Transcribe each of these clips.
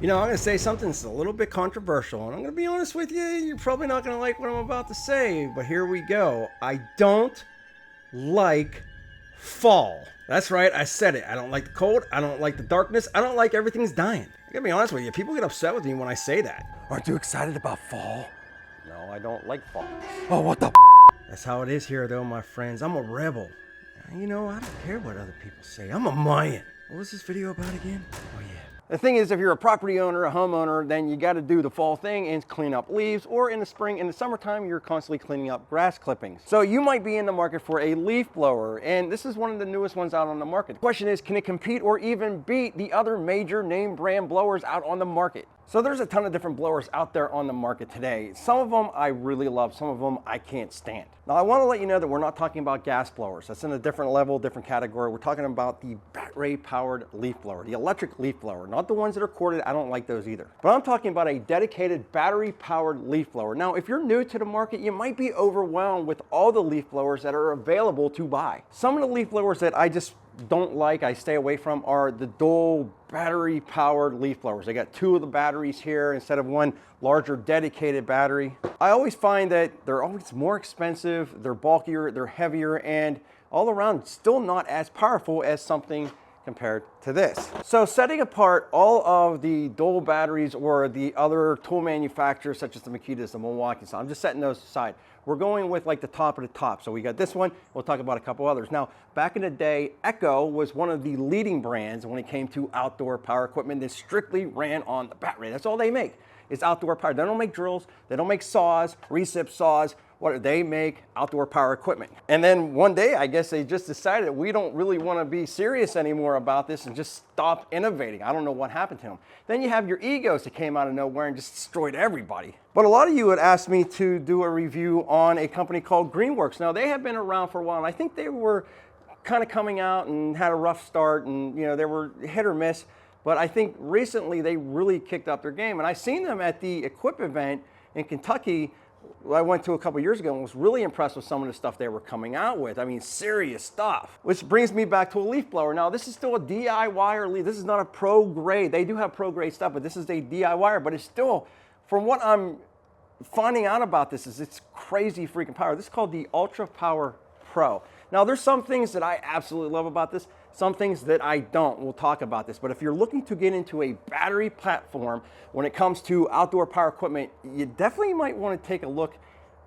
You know, I'm going to say something that's a little bit controversial, and I'm going to be honest with you, you're probably not going to like what I'm about to say, but here we go. I don't like fall. That's right, I said it. I don't like the cold, I don't like the darkness, I don't like everything's dying. I gotta be honest with you, people get upset with me when I say that. Aren't you excited about fall? No, I don't like fall. Oh, what the That's how it is here though, my friends. I'm a rebel. You know, I don't care what other people say. I'm a Mayan. What was this video about again? Oh yeah. The thing is, if you're a property owner, a homeowner, then you got to do the fall thing and clean up leaves, or in the spring, in the summertime, you're constantly cleaning up grass clippings. So you might be in the market for a leaf blower, and this is one of the newest ones out on the market. The question is, can it compete or even beat the other major name brand blowers out on the market? So there's a ton of different blowers out there on the market today. Some of them I really love, some of them I can't stand. Now I want to let you know that we're not talking about gas blowers. That's in a different level, different category. We're talking about the battery powered leaf blower, the electric leaf blower, not the ones that are corded. I don't like those either. But I'm talking about a dedicated battery powered leaf blower. Now, if you're new to the market, you might be overwhelmed with all the leaf blowers that are available to buy. Some of the leaf blowers that I just don't like, I stay away from, are the dual battery powered leaf blowers. They got two of the batteries here instead of one larger dedicated battery. I always find that they're always more expensive, they're bulkier, they're heavier, and all around still not as powerful as something compared to this. So setting apart all of the dual batteries or the other tool manufacturers such as the Makitas, the Milwaukee, so I'm just setting those aside. We're going with like the top of the top. So we got this one, we'll talk about a couple others. Now, back in the day, Echo was one of the leading brands when it came to outdoor power equipment that strictly ran on the battery. That's all they make, is outdoor power. They don't make drills, they don't make saws, recip saws. What they make? Outdoor power equipment. And then one day, I guess they just decided we don't really want to be serious anymore about this and just stop innovating. I don't know what happened to them. Then you have your egos that came out of nowhere and just destroyed everybody. But a lot of you had asked me to do a review on a company called Greenworks. Now, they have been around for a while, and I think they were kind of coming out and had a rough start, and you know, they were hit or miss. But I think recently they really kicked up their game. And I seen them at the Equip event in Kentucky. I went to a couple years ago and was really impressed with some of the stuff they were coming out with. I mean, serious stuff. Which brings me back to a leaf blower. Now, this is still a DIY leaf. This is not a pro grade. They do have pro grade stuff, but this is a DIY, but it's still, from what I'm finding out about this, is it's crazy freaking power. This is called the Ultra Power Pro. Now, there's some things that I absolutely love about this, some things that I don't. We'll talk about this. But if you're looking to get into a battery platform when it comes to outdoor power equipment, you definitely might want to take a look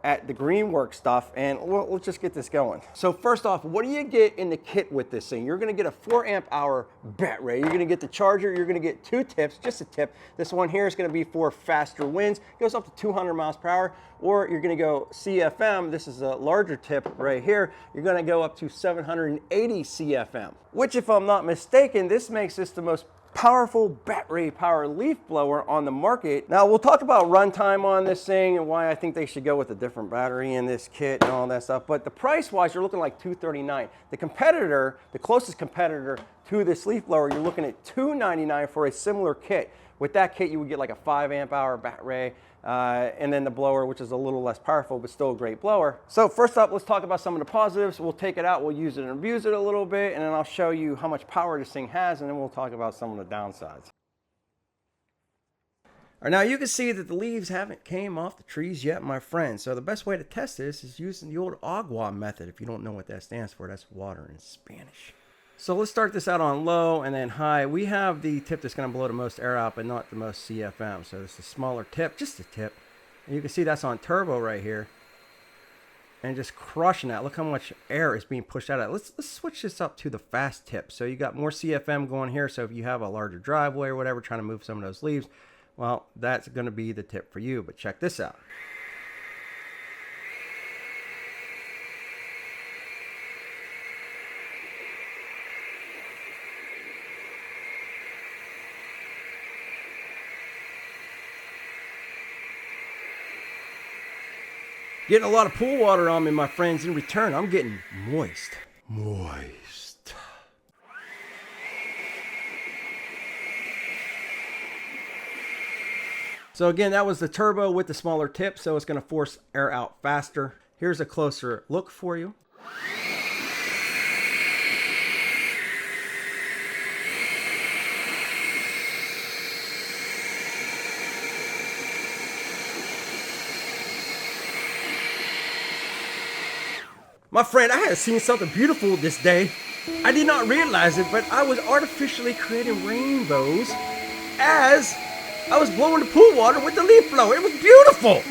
at the Greenworks stuff, and let's just get this going. So first off, what do you get in the kit with this thing? You're gonna get a 4 amp hour battery. You're gonna get the charger. You're gonna get two tips, just a tip. This one here is gonna be for faster winds. It goes up to 200 miles per hour, or you're gonna go CFM. This is a larger tip right here. You're gonna go up to 780 CFM, which, if I'm not mistaken, this makes this the most powerful battery power leaf blower on the market. Now, we'll talk about runtime on this thing and why I think they should go with a different battery in this kit and all that stuff. But the price wise, you're looking like $239. The competitor, the closest competitor to this leaf blower, you're looking at $299 for a similar kit. With that kit, you would get like a 5 amp hour battery, and then the blower, which is a little less powerful, but still a great blower. So first up, let's talk about some of the positives. We'll take it out, we'll use it and abuse it a little bit, and then I'll show you how much power this thing has, and then we'll talk about some of the downsides. All right, now you can see that the leaves haven't came off the trees yet, my friend. So the best way to test this is using the old agua method. If you don't know what that stands for, that's water in Spanish. So let's start this out on low and then high. We have the tip that's going to blow the most air out, but not the most CFM. So this is a smaller tip, just a tip. And you can see that's on turbo right here. And just crushing that. Look how much air is being pushed out of it. Let's switch this up to the fast tip. So you got more CFM going here. So if you have a larger driveway or whatever, trying to move some of those leaves, well, that's going to be the tip for you. But check this out. Getting a lot of pool water on me, my friends. In return, I'm getting moist. Moist. So again, that was the turbo with the smaller tip, so it's going to force air out faster. Here's a closer look for you. My friend, I had seen something beautiful this day. I did not realize it, but I was artificially creating rainbows as I was blowing the pool water with the leaf blower. It was beautiful.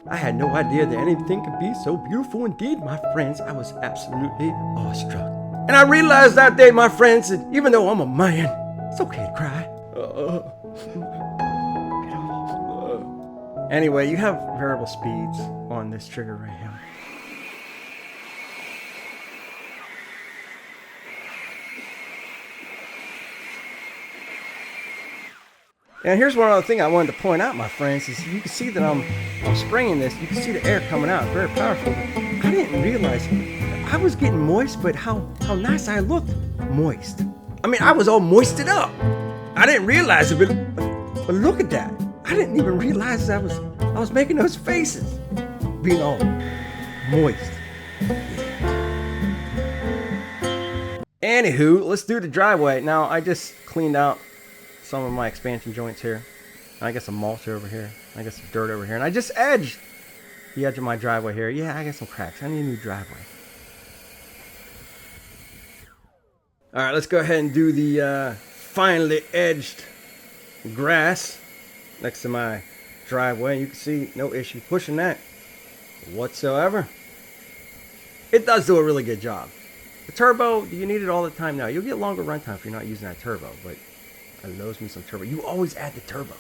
I had no idea that anything could be so beautiful indeed, my friends. I was absolutely awestruck. And I realized that day, my friends, that even though I'm a man, it's okay to cry. Anyway, you have variable speeds on this trigger right here. And here's one other thing I wanted to point out, my friends, is you can see that I'm spraying this. You can see the air coming out, very powerful. I didn't realize I was getting moist, but how nice I looked moist. I mean, I was all moisted up. I didn't realize it, but look at that. I didn't even realize I was making those faces, being all moist. Anywho, let's do the driveway. Now, I just cleaned out some of my expansion joints here. I got some mulch over here. I got some dirt over here. And I just edged the edge of my driveway here. Yeah, I got some cracks. I need a new driveway. All right, let's go ahead and do the finely edged grass next to my driveway. You can see no issue pushing that whatsoever. It does do a really good job. The turbo, do you need it all the time? No, you'll get longer runtime if you're not using that turbo, but I loves me some turbo. You always add the turbo.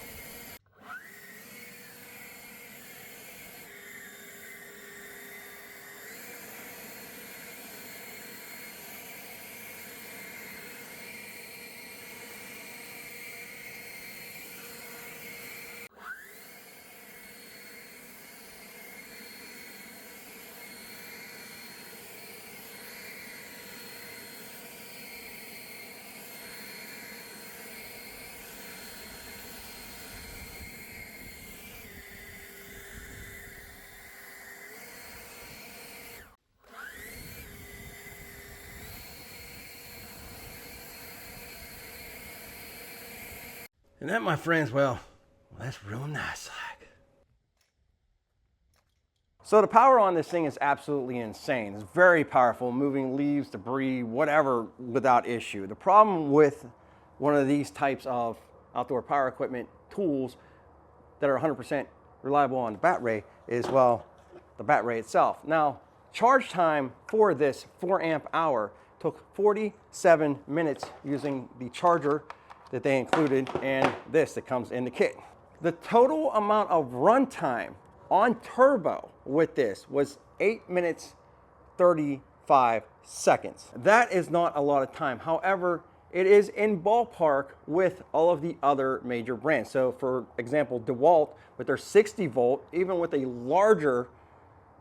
And that, my friends, well, that's real nice like. So the power on this thing is absolutely insane. It's very powerful, moving leaves, debris, whatever, without issue. The problem with one of these types of outdoor power equipment tools that are 100% reliable on the battery is, well, the battery itself. Now, charge time for this 4 amp hour took 47 minutes using the charger that they included and this that comes in the kit. The total amount of runtime on turbo with this was 8 minutes 35 seconds. That is not a lot of time. However, it is in ballpark with all of the other major brands. So for example, DeWalt with their 60 volt, even with a larger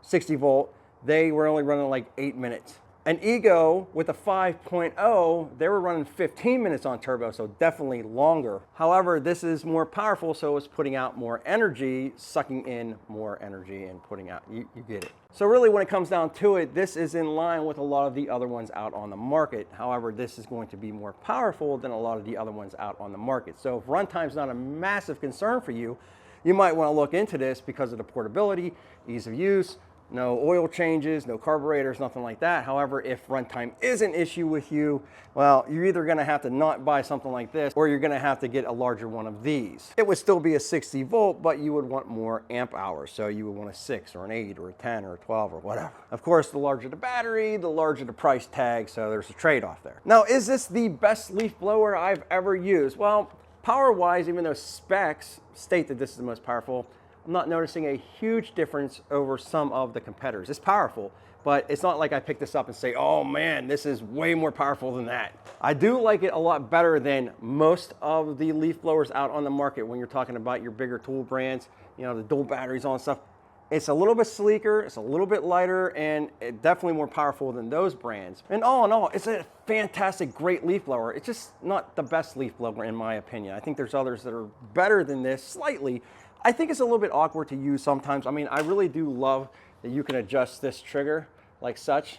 60 volt, they were only running like 8 minutes. An Ego with a 5.0, they were running 15 minutes on turbo, so definitely longer. However, this is more powerful, so it's putting out more energy, sucking in more energy and putting out, you get it. So really when it comes down to it, this is in line with a lot of the other ones out on the market. However, this is going to be more powerful than a lot of the other ones out on the market. So if runtime's not a massive concern for you, you might want to look into this because of the portability, ease of use, no oil changes, no carburetors, nothing like that. However, if runtime is an issue with you, well, you're either gonna have to not buy something like this or you're gonna have to get a larger one of these. It would still be a 60 volt, but you would want more amp hours. So you would want a 6 or an 8 or a 10 or a 12 or whatever. Of course, the larger the battery, the larger the price tag, so there's a trade-off there. Now, is this the best leaf blower I've ever used? Well, power-wise, even though specs state that this is the most powerful, I'm not noticing a huge difference over some of the competitors. It's powerful, but it's not like I pick this up and say, oh man, this is way more powerful than that. I do like it a lot better than most of the leaf blowers out on the market when you're talking about your bigger tool brands, you know, the dual batteries, all that stuff. It's a little bit sleeker, it's a little bit lighter, and definitely more powerful than those brands. And all in all, it's a fantastic, great leaf blower. It's just not the best leaf blower in my opinion. I think there's others that are better than this slightly. I think it's a little bit awkward to use sometimes. I mean, I really do love that you can adjust this trigger like such.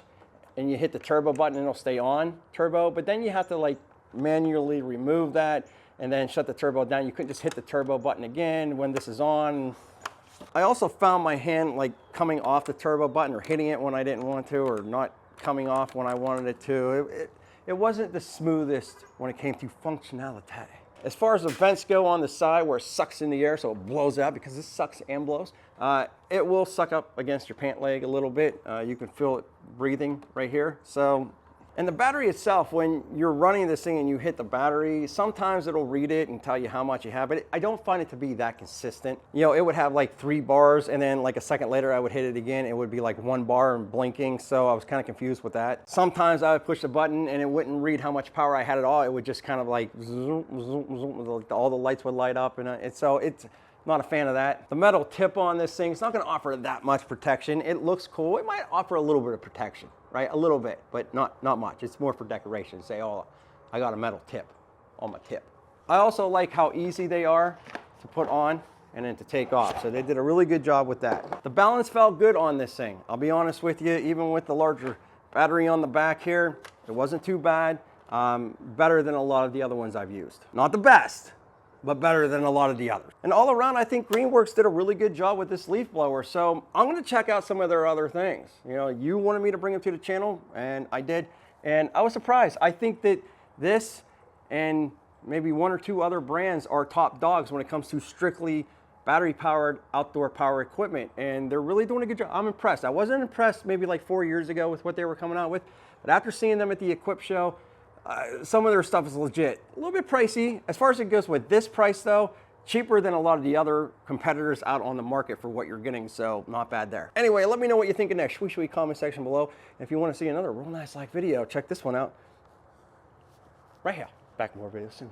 and you hit the turbo button and it'll stay on turbo, but then you have to like manually remove that and then shut the turbo down. You couldn't just hit the turbo button again when this is on. I also found my hand like coming off the turbo button or hitting it when I didn't want to, or not coming off when I wanted it to. It wasn't the smoothest when it came to functionality. As far as the vents go on the side where it sucks in the air so it blows out, because this sucks and blows, it will suck up against your pant leg a little bit. You can feel it breathing right here. And the battery itself, when you're running this thing and you hit the battery, sometimes it'll read it and tell you how much you have, but I don't find it to be that consistent. You know, it would have like 3 bars, and then like a second later I would hit it again, it would be like 1 bar and blinking, so I was kind of confused with that. Sometimes I would push the button and it wouldn't read how much power I had at all. It would just kind of like zoom, zoom, zoom, all the lights would light up, and so it's not a fan of that. The metal tip on this thing, it's not gonna offer that much protection. It looks cool. It might offer a little bit of protection, right? A little bit, but not much. It's more for decoration. Say, oh, I got a metal tip on my tip. I also like how easy they are to put on and then to take off. So they did a really good job with that. The balance felt good on this thing. I'll be honest with you, even with the larger battery on the back here, it wasn't too bad. Better than a lot of the other ones I've used. Not the best, but better than a lot of the others. And all around, I think Greenworks did a really good job with this leaf blower. So I'm gonna check out some of their other things. You know, you wanted me to bring them to the channel, and I did. And I was surprised. I think that this and maybe 1 or 2 other brands are top dogs when it comes to strictly battery-powered outdoor power equipment. And they're really doing a good job. I'm impressed. I wasn't impressed maybe like 4 years ago with what they were coming out with. But after seeing them at the Equip Show, some of their stuff is legit. A little bit pricey. As far as it goes with this price though, cheaper than a lot of the other competitors out on the market for what you're getting, so not bad there. Anyway, let me know what you think in that shwee comment section below. And if you want to see another real nice like video, check this one out right here. Back with more videos soon.